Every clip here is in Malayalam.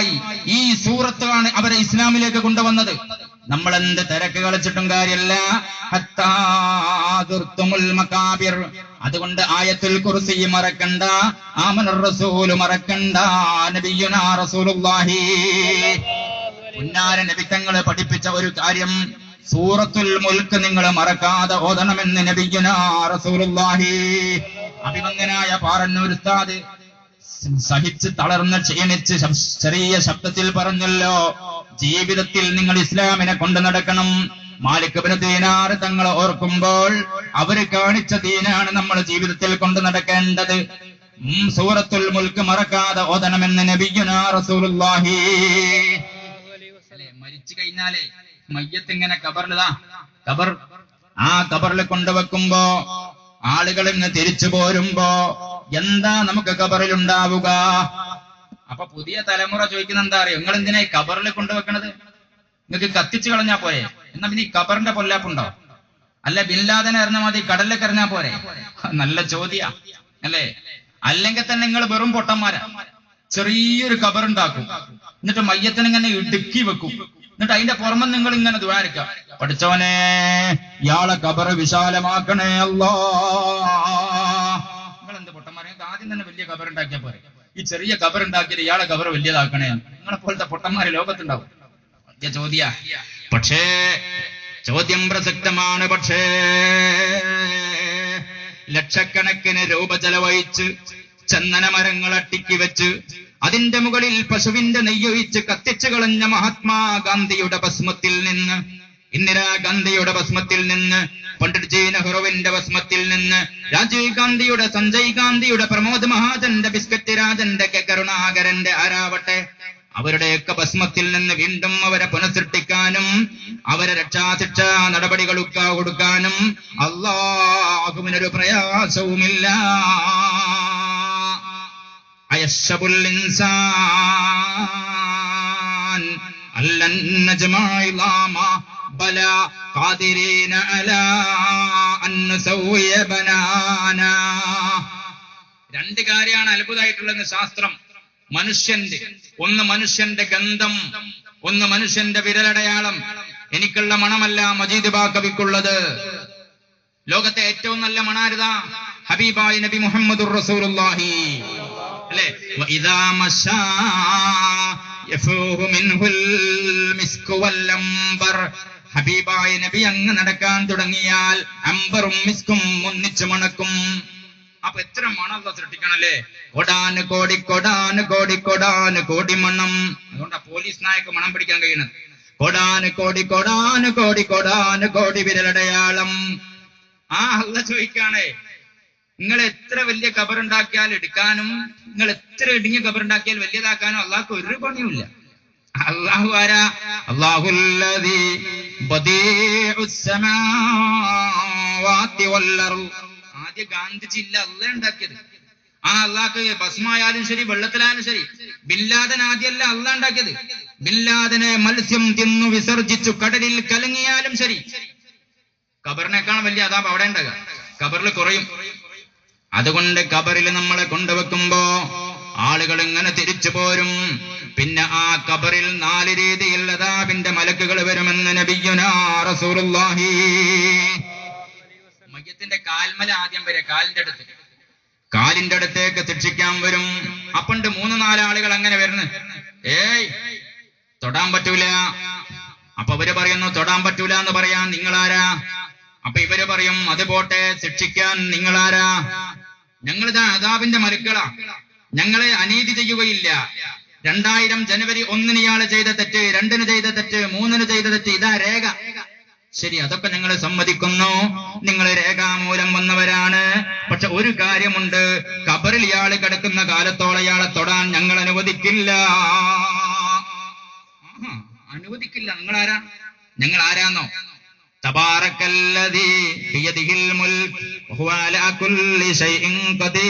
ഭാഗമായി ഈ സൂറത്താണ് അവരെ ഇസ്ലാമിലേക്ക് കൊണ്ടുവന്നത്. നമ്മൾ എന്ത് തിരക്ക് കളിച്ചിട്ടും കാര്യമല്ല. ഹത്താദുർത്തുമുൽ മകാബിർ. അതുകൊണ്ട് ആയത്തുൽ കുർസി മറക്കണ്ട, ആമനർ റസൂൽ മറക്കണ്ട. നബിയുനാ റസൂലുള്ളാഹി പുന്നാര നബി തങ്ങൾ പഠിപ്പിച്ച ഒരു കാര്യം, സൂറത്തുൽ മുൽക്ക് നിങ്ങൾ മറക്കാതെ ഓതണമെന്ന് നബിയുനാ റസൂലുള്ളാഹി. അഭിമന്യനായ പാറന്നൂർ ഉസ്താദ് സഹിച്ച് തളർന്ന് ക്ഷീണിച്ച് ചെറിയ ശബ്ദത്തിൽ പറഞ്ഞല്ലോ, ജീവിതത്തിൽ നിങ്ങൾ ഇസ്ലാമിനെ കൊണ്ടു നടക്കണം. മാലിക് ഇബ്നു ദീനാർ തങ്ങളെ ഓർക്കുമ്പോൾ അവര് കാണിച്ച ദീനാണ് നമ്മൾ ജീവിതത്തിൽ കൊണ്ടു നടക്കേണ്ടത്. സൂറത്തുൽ മുൽക്ക് മറക്കാതെ ഓതണമെന്ന് നബിയുനാ റസൂലുള്ളാഹി. മരിച്ചു കഴിഞ്ഞാലേ മയ്യത്ത് ഇങ്ങനെ കബറിലാ, ആ കബറിൽ കൊണ്ടുവെക്കുമ്പോ ആളുകൾ ഇന്ന് തിരിച്ചു പോരുമ്പോ എന്താ നമുക്ക് കബറിൽ ഉണ്ടാവുക? അപ്പൊ പുതിയ തലമുറ ചോദിക്കുന്ന എന്താ അറിയോ, നിങ്ങൾ എന്തിനാ ഈ കബറിൽ കൊണ്ടുവെക്കണത്? നിങ്ങൾക്ക് കത്തിച്ചു കളഞ്ഞാ പോരെ? എന്നാ പിന്നെ ഈ കബറിന്റെ പൊല്ലാപ്പുണ്ടോ? അല്ല ബിൻലാദനെ എറിഞ്ഞാൽ മതി, കടലിലേക്ക് എറിഞ്ഞാ പോരെ? നല്ല ചോദ്യ അല്ലേ? അല്ലെങ്കിൽ തന്നെ നിങ്ങൾ വെറും പൊട്ടന്മാരാ. ചെറിയൊരു കബറുണ്ടാക്കും, എന്നിട്ട് മയ്യത്തിനെ ഇങ്ങനെ ഇടുക്കി വെക്കും, എന്നിട്ട് അതിന്റെ പുറമെ നിങ്ങൾ ഇങ്ങനെ ദ്വാരിക്കാം, പഠിച്ചവനെ ഇയാളെ കബറ് വിശാലമാക്കണേ അല്ലാ. നിങ്ങൾ എന്ത് പൊട്ടന്മാരെ? ആദ്യം തന്നെ വലിയ കബറുണ്ടാക്കിയാ പോരെ? ഈ ചെറിയ കബറുണ്ടാക്കിയിട്ട് ഇയാളെ കബറ് വലിയതാക്കണേ? നിങ്ങളെ പോലത്തെ പൊട്ടന്മാര് ലോകത്തുണ്ടാവും. വലിയ ചോദ്യ. പക്ഷേ ചോദ്യം പ്രസക്തമാണ്. പക്ഷേ ലക്ഷക്കണക്കിന് രൂപ ചെലവഴിച്ച് ചന്ദനമരങ്ങൾ അട്ടിക്കി വെച്ച് അതിന്റെ മുകളിൽ പശുവിന്റെ നെയ്യൊഴിച്ച് കത്തിച്ചു കളഞ്ഞ മഹാത്മാഗാന്ധിയുടെ ഭസ്മത്തിൽ നിന്ന്, ഇന്ദിരാഗാന്ധിയുടെ ഭസ്മത്തിൽ നിന്ന്, പണ്ഡിറ്റ് ജി നെഹ്റുവിന്റെ ഭസ്മത്തിൽ നിന്ന്, രാജീവ് ഗാന്ധിയുടെ, സഞ്ജയ് ഗാന്ധിയുടെ, പ്രമോദ് മഹാജന്റെ, ബിസ്കറ്റ് രാജന്റെ, കെ കരുണാകരന്റെ ആരാവട്ടെ, അവരുടെയൊക്കെ ഭസ്മത്തിൽ നിന്ന് വീണ്ടും അവരെ പുനഃസൃഷ്ടിക്കാനും അവരെ രക്ഷാശിക്ഷാ നടപടികൾ കൊടുക്കാനും അല്ലാഹുവിനൊരു പ്രയാസവുമില്ല. അയശബുൽ ഇൻസാൻ അല്ലൻ നജ്മഇലാമ ബലാ ഖാദിരീന അലാ അൻ നസവിയ ബനാനാ. രണ്ട് കാര്യമാണ് അത്ഭുതമായിട്ടുള്ളത് ശാസ്ത്രം. മനുഷ്യന്റെ ഒന്ന് മനുഷ്യന്റെ ഗന്ധം, ഒന്ന് മനുഷ്യന്റെ വിരലടയാളം. എനിക്കുള്ള മണമല്ല മജീദ് ബാക്കവിക്കുള്ളത്. ലോകത്തെ ഏറ്റവും നല്ല മണാരുതാ? ഹബീബായ നബി മുഹമ്മദുർ റസൂലുള്ളാഹി അല്ലേ? വഇദാ മശാ യഫൂഹു മിൻഹുൽ മിസ്കു വൽ അംബർ. ഹബീബായ നബി അങ്ങ് നടക്കാൻ തുടങ്ങിയാൽ അംബറും മിസ്കും ഒന്നിച്ചു മണക്കും. അപ്പൊ എത്ര മണം സൃഷ്ടിക്കണല്ലേ? കൊടാന് കോടി കൊടാന് കോടി കൊടാന് കോടി മണം. അതുകൊണ്ടാ പോലീസ് നായക്ക് മണം പിടിക്കാൻ കഴിയുന്നത്. കൊടാന് കോടി കൊടാന് കോടി കൊടാന് കോടി വിരലടയാളം. ആ അല്ല ചോദിക്കാണേ, നിങ്ങൾ എത്ര വലിയ കബറുണ്ടാക്കിയാൽ എടുക്കാനും, നിങ്ങൾ എത്ര ഇടുങ്ങിയ കബറുണ്ടാക്കിയാൽ വലിയതാക്കാനും അള്ളാഹ്ക്ക് ഒരു പണിയുമില്ല. അള്ളാഹു ആരാ? അല്ലാഹുല്ലദീ ബദീഉസ് സമാവാതി വൽ അർദ്. ആദ്യ ഗാന്ധിജി ഇല്ല, അള്ളാഹ് ഉണ്ടാക്കിയത്. ആ അള്ളാഹ്ക്ക് ഭസ്മായാലും ശരി, വെള്ളത്തിലായാലും ശരി. ബിൻലാദൻ ആദ്യമല്ല അള്ളാഹ് ഉണ്ടാക്കിയത്. ബിൻലാദനെ മത്സ്യം തിന്നു വിസർജിച്ചു കടലിൽ കലങ്ങിയാലും ശരി, ഖബറിനേക്കാൾ വലിയ അതാപ് അവിടെ ഉണ്ടാകുക. ഖബറിൽ കുറയും. അതുകൊണ്ട് ഖബറിൽ നമ്മളെ കൊണ്ടുവെക്കുമ്പോ ആളുകൾ ഇങ്ങനെ തിരിച്ചു പോരും. പിന്നെ ആ ഖബറിൽ 4 രീതിയിൽ അദാബിന്റെ മലക്കുകൾ വരുമെന്ന് നബിയുനാ റസൂലുള്ളാഹി. മയ്യത്തിന്റെ കാൽമല ആദ്യം വരെ, കാലിന്റെ അടുത്തേക്ക് ശിക്ഷിക്കാൻ വരും. അപ്പണ്ട് 3-4 ആളുകൾ അങ്ങനെ വരുന്നു. ഏയ് തൊടാൻ പറ്റൂല. അപ്പൊ അവര് പറയുന്നു തൊടാൻ പറ്റൂല എന്ന് പറയാൻ നിങ്ങളാരാ? അപ്പൊ ഇവര് പറയും അത് പോട്ടെ, ശിക്ഷിക്കാൻ നിങ്ങളാരാ? ഞങ്ങളിതാ അദാബിന്റെ മലക്കുകളാ, ഞങ്ങളെ അനീതി ചെയ്യുകയില്ല. 2000 ജനുവരി 1 ഇയാള് ചെയ്ത തെറ്റ്, 2 ചെയ്ത തെറ്റ്, 3 ചെയ്ത തെറ്റ്, ഇതാ രേഖ. ശരി, അതൊക്കെ ഞങ്ങൾ സമ്മതിക്കുന്നു, നിങ്ങൾ രേഖാമൂലം വന്നവരാണ്. പക്ഷെ ഒരു കാര്യമുണ്ട്, ഖബറിൽ ഇയാള് കിടക്കുന്ന കാലത്തോളം ഇയാളെ തൊടാൻ ഞങ്ങൾ അനുവദിക്കില്ല. നിങ്ങളാരാ? ഞങ്ങൾ ആരാന്നോ? തബാറക്കല്ലദീ ബിയദിഹിൽ മുൽക് വഹുവ അലാ കുല്ലി ശൈഇൻ ഖദീർ.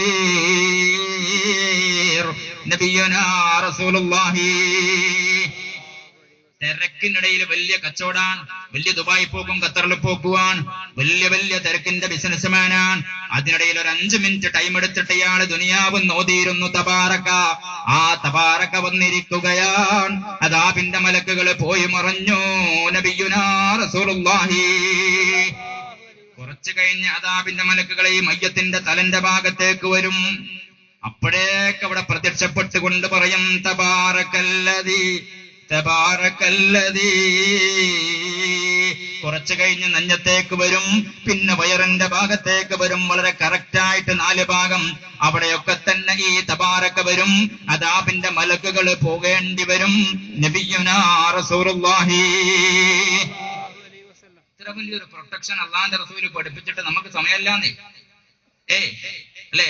നബിയുനാ റസൂലുള്ളാഹി. തിരക്കിനിടയിൽ വലിയ കച്ചവടാണ്, വലിയ ദുബായി പോക്കും ഖത്തറിൽ പോക്കുവാൻ, വലിയ വലിയ തിരക്കിന്റെ ബിസിനസ്മാനാണ്. അതിനിടയിൽ ഒരു 5 മിനിറ്റ് ടൈം എടുത്തിട്ട് ഇയാൾ ദുനിയാവ് നോദിയിരുന്നു. തബാറക, ആ തബാറക വന്നിരിക്കുകയാണ്. അദാബിന്റെ മലക്കുകൾ പോയി മറഞ്ഞു. നബിയുനാ റസൂലുള്ളാഹി കുറച്ചു കഴിഞ്ഞ് അദാബിന്റെ മലക്കുകൾ ഈ മയ്യത്തിന്റെ തലന്റെ ഭാഗത്തേക്ക് വരും. അപ്പോഴേക്ക് അവിടെ പ്രത്യക്ഷപ്പെട്ടുകൊണ്ട് പറയും തബാറകല്ലദീ തബാറകല്ലദീ. കുറച്ചു കഴിഞ്ഞ് നെഞ്ഞത്തേക്ക് വരും, പിന്നെ വയറിന്റെ ഭാഗത്തേക്ക് വരും. വളരെ കറക്റ്റായിട്ട് 4 ഭാഗം അവിടെയൊക്കെ തന്നെ ഈ തബാറക വരും. അദാബിന്റെ മലക്കുകൾ പോകേണ്ടി വരും. നബിയുനാ റസൂലുള്ളാഹി. ഇത്ര വലിയൊരു പ്രൊട്ടക്ഷൻ അള്ളാന്റെ റസൂല് പഠിപ്പിച്ചിട്ട് നമുക്ക് സമയമല്ലാന്നേ. അല്ലേ?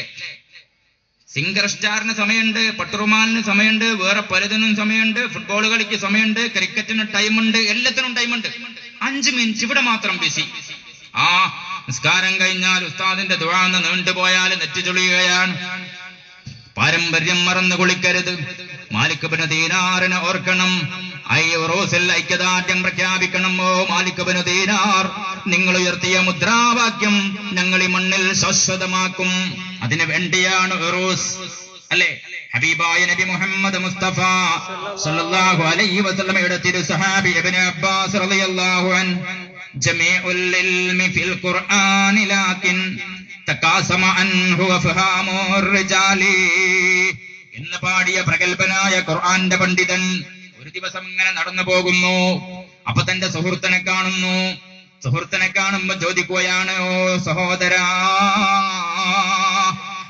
സിംഗർ സ്റ്റാറിന് സമയമുണ്ട്, പട്ടുറുമാലിന് സമയമുണ്ട്, വേറെ പലതിനും സമയമുണ്ട്, ഫുട്ബോൾ കളിക്ക് സമയമുണ്ട്, ക്രിക്കറ്റിന് ടൈമുണ്ട്, എല്ലാത്തിനും ടൈമുണ്ട്. 5 മിനിറ്റ് ഇവിടെ മാത്രം ബിസി. ആ നിസ്കാരം കഴിഞ്ഞാൽ ഉസ്താദിന്റെ ദുആന്ന് നീണ്ടുപോയാൽ നെറ്റി ചൊളിയുകയാണ്. പാരമ്പര്യം മറന്നു കുളിക്കരുത്. മാലിക് ഇബ്നു ദീനാറിനെ ഓർക്കണം. ഉറൂസിൽ ഐക്യദാർഢ്യം പ്രഖ്യാപിക്കണം. ഓ മാലിക് ഇബ്നു ദീനാർ, നിങ്ങൾ ഉയർത്തിയ മുദ്രാവാക്യം ഞങ്ങൾ ഈ മണ്ണിൽ ശാശ്വതമാക്കും. അതിനു വേണ്ടിയാണ് ഉറൂസ്, അല്ലേ? ഹബീബായ നബി മുഹമ്മദ് മുസ്തഫ സല്ലല്ലാഹു അലൈഹി വസല്ലമയുടെ തിരു സഹാബി ഇബ്നു അബ്ബാസ് റളിയല്ലാഹു അൻഹു ജമീഉൽ ഇൽമി ഫിൽ ഖുർആനി ലാകിൻ തകാസമ അൻഹു വഫഹാമുർ റിജാലി എന്ന് പാടിയ പ്രഗൽഭനായ ഖുർആന്റെ പണ്ഡിതൻ ഒരു ദിവസം ഇങ്ങനെ നടന്നു പോകുന്നു. അപ്പൊ തന്റെ സുഹൃത്തിനെ കാണുന്നു. സുഹൃത്തിനെ കാണുമ്പോ ചോദിക്കുകയാണ്, ഓ സഹോദരാ,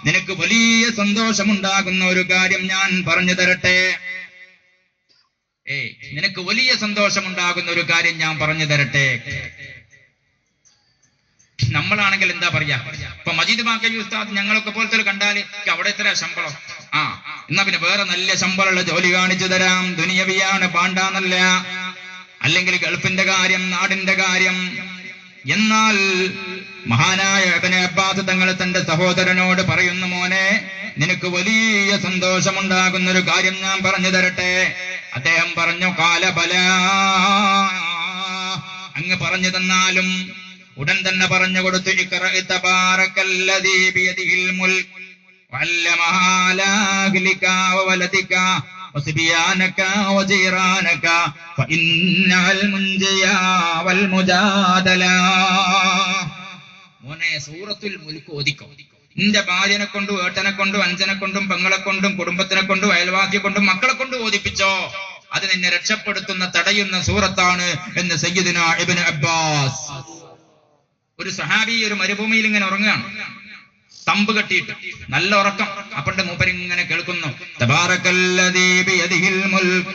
നിനക്ക് വലിയ സന്തോഷമുണ്ടാകുന്ന ഒരു കാര്യം ഞാൻ പറഞ്ഞു തരട്ടെ. നിനക്ക് വലിയ സന്തോഷമുണ്ടാകുന്ന ഒരു കാര്യം ഞാൻ പറഞ്ഞു തരട്ടെ. നമ്മളാണെങ്കിൽ എന്താ പറയാ? ഇപ്പൊ മജീദ് ബാക്കവി ഉസ്താദ് ഞങ്ങളൊക്കെ പോലത്തെ കണ്ടാല് അവിടെ എത്ര ശമ്പളം, എന്നാ പിന്നെ വേറെ നല്ല ശമ്പളമുള്ള ജോലി കാണിച്ചു തരാം, ദുനിയവിയാണ് പാണ്ടാന്നല്ല, അല്ലെങ്കിൽ ഗൾഫിന്റെ കാര്യം, നാടിന്റെ കാര്യം. എന്നാൽ മഹാനായ ഇബ്നു അബ്ബാസ് തങ്ങൾ തന്റെ സഹോദരനോട് പറയുന്നു, മോനെ, നിനക്ക് വലിയ സന്തോഷമുണ്ടാകുന്ന ഒരു കാര്യം ഞാൻ പറഞ്ഞു തരട്ടെ. അദ്ദേഹം പറഞ്ഞു, കാല ബല, അങ്ങ് പറഞ്ഞു തന്നാലും. ഉടൻ തന്നെ പറഞ്ഞു കൊടുത്തു, ഇഖ്റ തബാറകല്ലദീ ബിയദിഹിൽ മുൽക് വഅല്ലമഹ അലാ അഹ്ലിക വവലദിക വസ്ബിയാനക വജീറാനക ഫഇന്നൽ മുൻജിയാ വൽ മുജാദല. മോനെ, സൂറത്തുൽ മുൽക്ക് ഓതിക്കോ. നിന്റെ ഭാര്യനെ കൊണ്ടും ഏട്ടനെ കൊണ്ടും അഞ്ചനെ കൊണ്ടും പെങ്ങളെ കൊണ്ടും കുടുംബത്തിനെ കൊണ്ടും അയൽവാസിയെ കൊണ്ടും മക്കളെ കൊണ്ടും ഓതിപ്പിച്ചോ. അത് നിന്നെ രക്ഷപ്പെടുത്തുന്ന തടയുന്ന സൂറത്താണ് എന്ന് സയ്യിദുനാ ഇബ്നു അബ്ബാസ്. ഒരു സഹാബി ഒരു മരുഭൂമിയിൽ ഇങ്ങനെ ഉറങ്ങുകയാണ്, തമ്പ് കെട്ടിയിട്ട് നല്ല ഉറക്കം. അപ്പണ്ട് മൂപ്പര് ഇങ്ങനെ കേൾക്കുന്നു, തബാറകല്ലദീ ബിയദിഹിൽ മുൽക്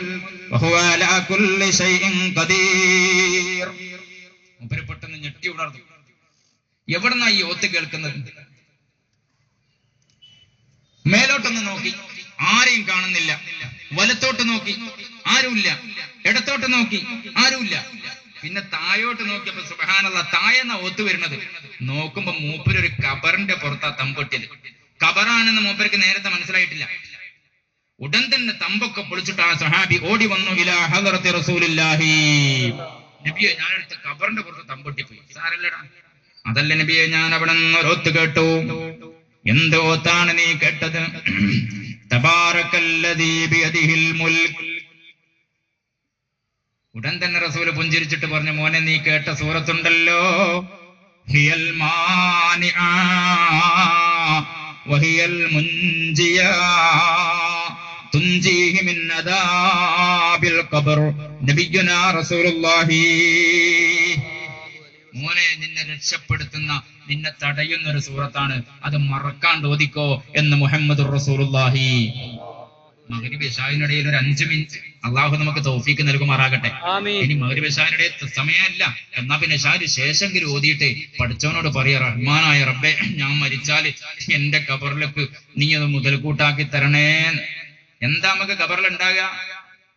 വഹുവ അലാ കുല്ലി ശൈഇൻ ഖദീർ. മൂപ്പര് പെട്ടെന്ന് ഞെട്ടി ഉണർന്നു. എവിടുന്നാ ഈ ഓത്ത് കേൾക്കുന്നത്? മേലോട്ടൊന്ന് നോക്കി, ആരെയും കാണുന്നില്ല. വലത്തോട്ട് നോക്കി, ആരുമില്ല. ഇടത്തോട്ട് നോക്കി, ആരുമില്ല. പിന്നെ താഴോട്ട് നോക്കിയപ്പോ സുബ്ഹാനല്ലാഹ്, താഴെന്നാ ഒത്തു വരുന്നത്. നോക്കുമ്പോ മൂപ്പരൊരു കബറിന്റെ പുറത്താ തമ്പൊട്ടിയത്. കബറാണെന്ന് മൂപ്പർക്ക് നേരത്തെ മനസ്സിലായിട്ടില്ല. ഉടൻ തന്നെ തമ്പൊക്കെ പൊളിച്ചിട്ട് ആ സഹാബി ഓടി വന്നു, ഇലാ ഹളറത്തി റസൂലുള്ളാഹി. നബിയെ, ഞാനെടുത്ത കബറിന്റെ പുറത്ത് തമ്പൊട്ടിപ്പോയി. സാരല്ലടാ, അതല്ല നബിയെ, ഞാൻ അവിടെ നിന്ന് ഒരൊത്ത് കേട്ടു. എന്ത് ഓത്താണ് നീ കേട്ടത്? തബാറകല്ലദീ ബിയദിഹിൽ മുൽക്. ഉടൻ തന്നെ റസൂല് പുഞ്ചിരിച്ചിട്ട് പറഞ്ഞു, മോനെ, നീ കേട്ട സൂറത്തുണ്ടല്ലോ, ഹിയൽ മാനിആ വഹിയൽ മുൻജിയാ തുൻജീഹി മിൻ അദാബിൽ ഖബർ. നബിയുനാ റസൂലുള്ളാഹി. മോനെ, നിന്നെ രക്ഷപ്പെടുത്തുന്ന, നിന്നെ തടയുന്ന ഒരു സൂറത്താണ്. അത് മറക്കാണ്ട് ഓതിക്കോ എന്ന് മുഹമ്മദുർ റസൂലുള്ളാഹി. മഗ്രിബ് ഇശാഇനിടയിൽ ഒരു 5 മിനിറ്റ് അള്ളാഹു നമുക്ക് തൗഫീക്ക് നൽകുമാറാകട്ടെ. ഇനി മഗ്രിബ് ഇശാഇനിടെ സമയമല്ല, എന്നാ പിന്നെ ഇശാഇന് ശേഷമെങ്കിലും ഓതിയിട്ട് പഠിച്ചവനോട് പറയാ, റഹ്മാനായ റബ്ബേ, ഞാൻ മരിച്ചാല് എന്റെ ഖബറിലേക്ക് നീ അത് മുതൽക്കൂട്ടാക്കി തരണേ. എന്താ നമുക്ക് ഖബറിൽ ഉണ്ടാകുക?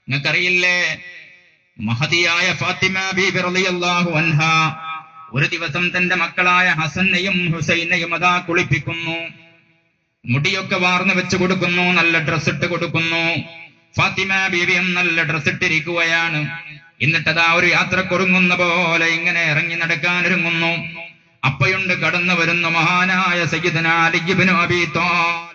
നിങ്ങൾക്കറിയില്ലേ? മഹദിയായ ഫാത്തിമ ബീബി റളിയല്ലാഹു അൻഹാ ഒരു ദിവസം തന്റെ മക്കളായ ഹസനെയും ഹുസൈനെയും അതാ കുളിപ്പിക്കുന്നു. മുടിയൊക്കെ വാർന്നു വെച്ച് കൊടുക്കുന്നു, നല്ല ഡ്രസ് ഇട്ട് കൊടുക്കുന്നു. ഫാത്തിമ ബീവിയും നല്ല ഡ്രസ് ഇട്ടിരിക്കുകയാണ്. എന്നിട്ടതാ ഒരു യാത്രക്കൊരുങ്ങുന്ന പോലെ ഇങ്ങനെ ഇറങ്ങി നടക്കാൻ ഒരുങ്ങുന്നു. അപ്പയുണ്ട് കടന്നു വരുന്ന മഹാനായ സയ്യിദുനാ അലി ഇബ്നു അബീ ത്വാലിബ്